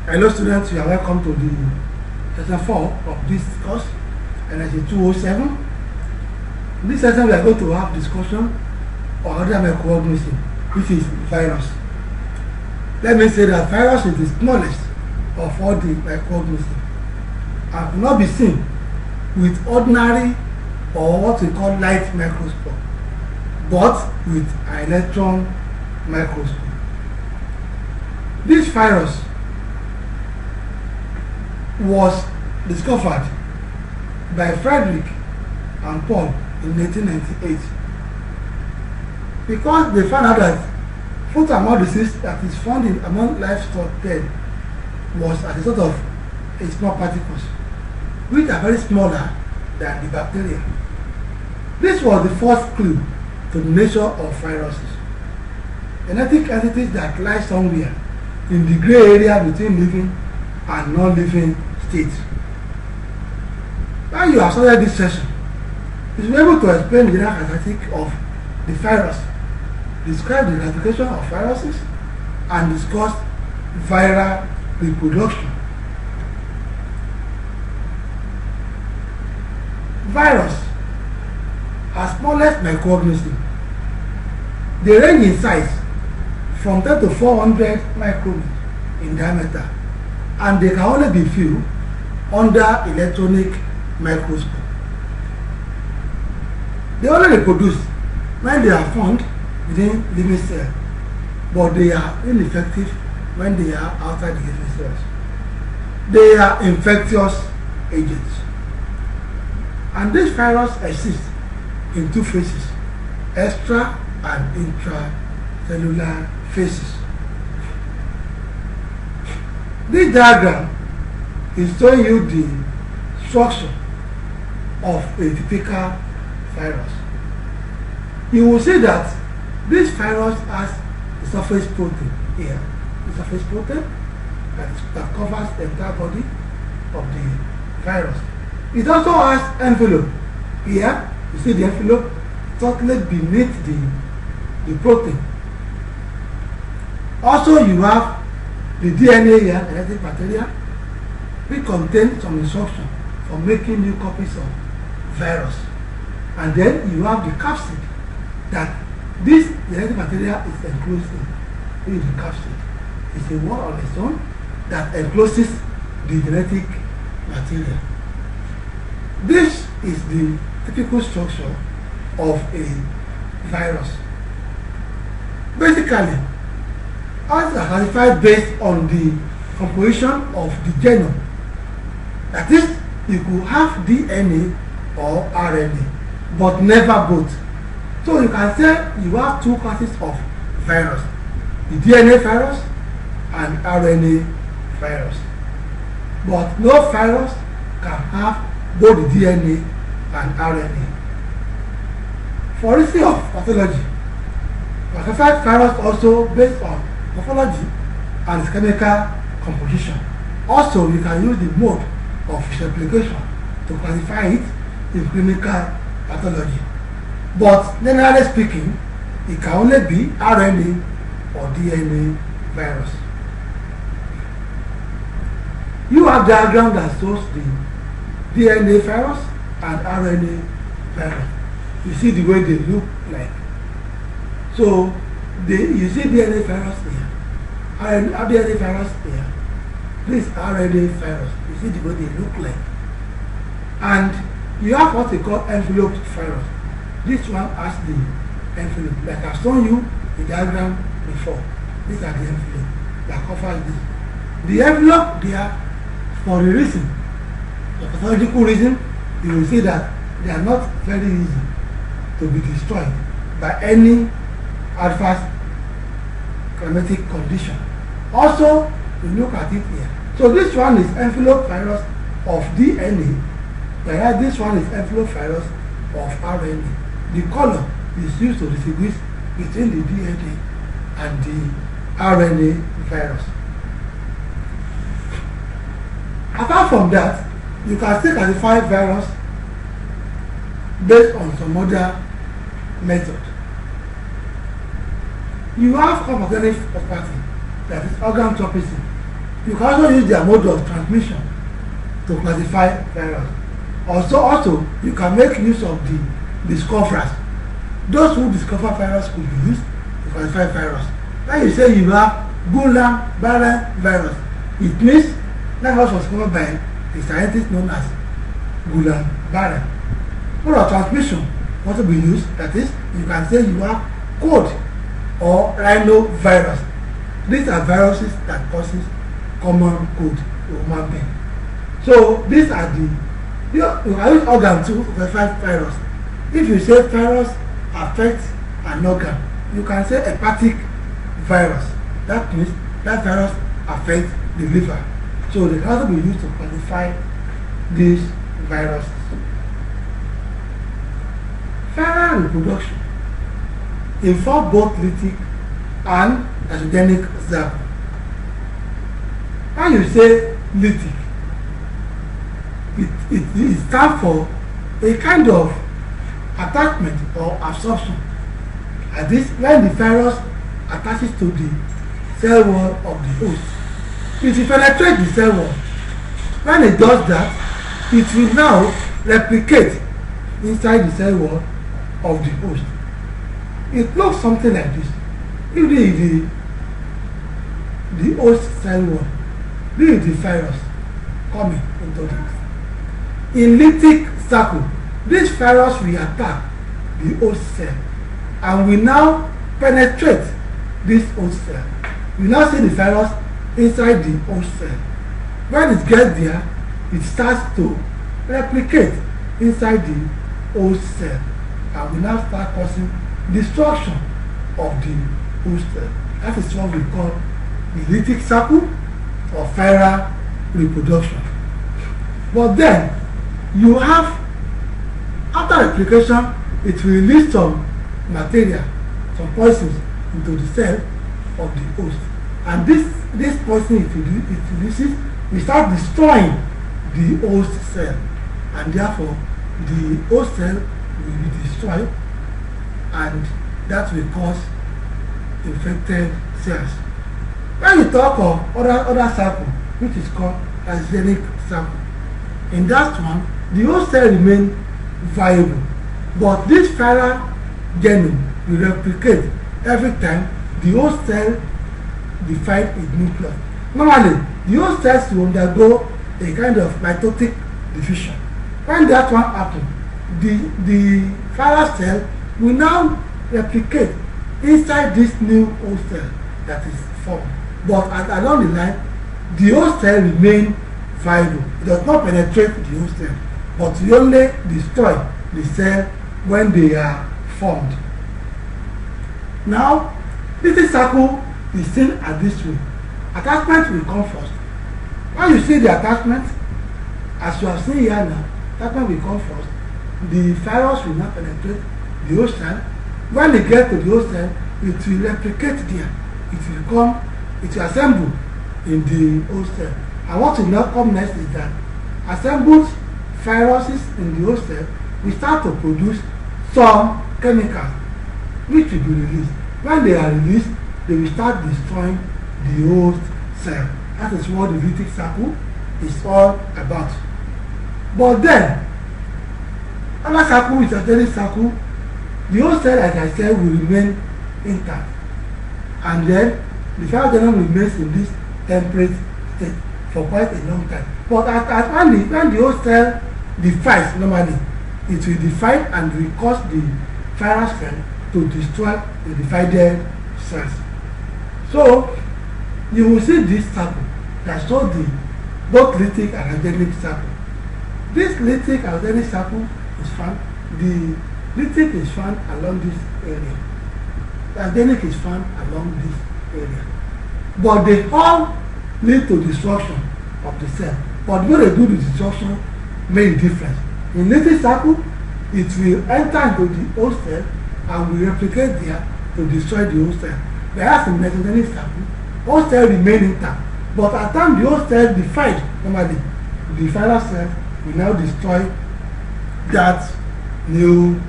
Hello students, you are welcome to the SS4 of this course, energy 207. In this session we are going to have discussion on other microorganism, which is virus. Let me say that virus is the smallest of all the microorganisms and cannot be seen with ordinary or what we call light microscope, but with electron microscope. This virus was discovered by Frederick and Paul in 1898 because they found out that foot and mouth disease that is found in among livestock dead was as a sort of a small particles which are very smaller than the bacteria. This was the first clue to the nature of viruses, genetic entities that lie somewhere in the gray area between living and non-living states. Now you have started this session, you should be able to explain the general characteristic of the virus, describe the classification of viruses, and discuss viral reproduction. Virus are smallest microorganisms. They range in size from 10 to 400 microns in diameter, and they can only be viewed under electronic microscope. They only reproduce when they are found within living cells, but they are ineffective when they are outside the living cells. They are infectious agents. And this virus exists in two phases, extra and intracellular phases. This diagram is showing you the structure of a typical virus. You will see that this virus has a surface protein here, the surface protein that covers the entire body of the virus. It also has envelope here. You see the envelope totally beneath the protein. Also, you have the DNA here, genetic material, which contains some instruction for making new copies of virus. And then you have the capsid that this genetic material is enclosed in. This is the capsid. It's a wall on its own that encloses the genetic material. This is the typical structure of a virus. Basically, as are classified based on the composition of the genome. That is, you could have DNA or RNA, but never both. So you can say you have two classes of virus, the DNA virus and RNA virus. But no virus can have both the DNA and RNA. For reason of pathology, classified virus also based on morphology and its chemical composition. Also, you can use the mode of replication to classify it in clinical pathology. But generally speaking, it can only be RNA or DNA virus. You have diagram that shows the DNA virus and RNA virus. You see the way they look like. So you see DNA virus here, RNA virus here. This RNA virus. You see the way they look like. And you have what they call enveloped virus. This one has the envelope, like I've shown you the diagram before. These are the envelope that covers this. The envelope there, for a reason, a pathological reason, you will see that they are not very easy to be destroyed by any adverse climatic condition. Also, you look at it here. So this one is envelope virus of DNA, whereas this one is envelope virus of RNA. The color is used to distinguish between the DNA and the RNA virus. Apart from that, you can still classify virus based on some other method. You have compartmental property, that is organ tropism. You can also use their mode of transmission to classify virus. Also, you can make use of the discoverers. Those who discover virus could be used to classify virus. When you say you have Guillain-Barré virus, it means that virus was discovered by a scientist known as Guillain-Barré. Mode of transmission also be used. That is, you can say you have cold or rhinovirus. These are viruses that causes common cold to human being. So these are you can use organ to classify virus. If you say virus affects an organ, you can say hepatic virus. That means that virus affects the liver. So they can also be used to classify these viruses. Viral reproduction involves both lytic and pathogenic cycle. When you say lytic, it stands for a kind of attachment or absorption. At this, when the virus attaches to the cell wall of the host, it will penetrate the cell wall. When it does that, it will now replicate inside the cell wall of the host. It looks something like this. If the host cell wall, this is the virus coming into this. In lytic cycle, this virus will attack the host cell and will now penetrate this host cell. You now see the virus inside the host cell. When it gets there, it starts to replicate inside the host cell and will now start causing destruction of the host cell. That is what we call the lytic cycle or viral reproduction. But then you have, after replication, it will release some material, some poisons into the cell of the host. And this poison it releases will start destroying the host cell. And therefore, the host cell will be destroyed and that will cause infected cells. When you talk of other cycle, which is called pathogenic cycle, in that one, the host cell remain viable, but this viral genome will replicate every time the host cell divides its nucleus. Normally, the host cells will undergo a kind of mitotic division. When that one happens, the viral cell will now replicate inside this new host cell that is formed. But along the line, the host cell remain viable. It does not penetrate the host cell, but we only destroy the cell when they are formed. Now, this cycle is seen as this way. Attachment will come first. When you see the attachment, as you have seen here now, attachment will come first. The virus will not penetrate the host cell. When they get to the host cell, it will replicate there. It will assemble in the host cell. And what will now come next is that assembled viruses in the host cell will start to produce some chemicals which will be released. When they are released, they will start destroying the host cell. That is what the lytic cycle is all about. But then, another cycle is a daily cycle. The host cell, like I said, will remain intact. And then the viral genome remains in this temperate state for quite a long time. But when the host cell divides normally, it will divide and will cause the virus cell to destroy the divided cells. So you will see this cycle that shows the both lytic and anogenic cycle. This lytic and anogenic cycle is found, the lytic is found along this area. The anogenic is found along this area. But they all lead to destruction of the cell. But when they do the destruction, make a difference. In lytic cycle, it will enter into the host cell and will replicate there to destroy the host cell. Whereas in metagenic cycle, host cell remain intact. But at the time the host cell divide, normally, the viral cell will now destroy that new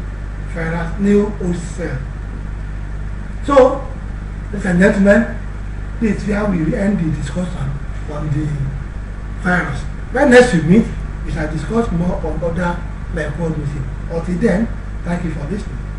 host cell. So, ladies and gentlemen, this is where we end the discussion on the virus. When next we meet, we shall discuss more on other like what we see. Until then, thank you for listening.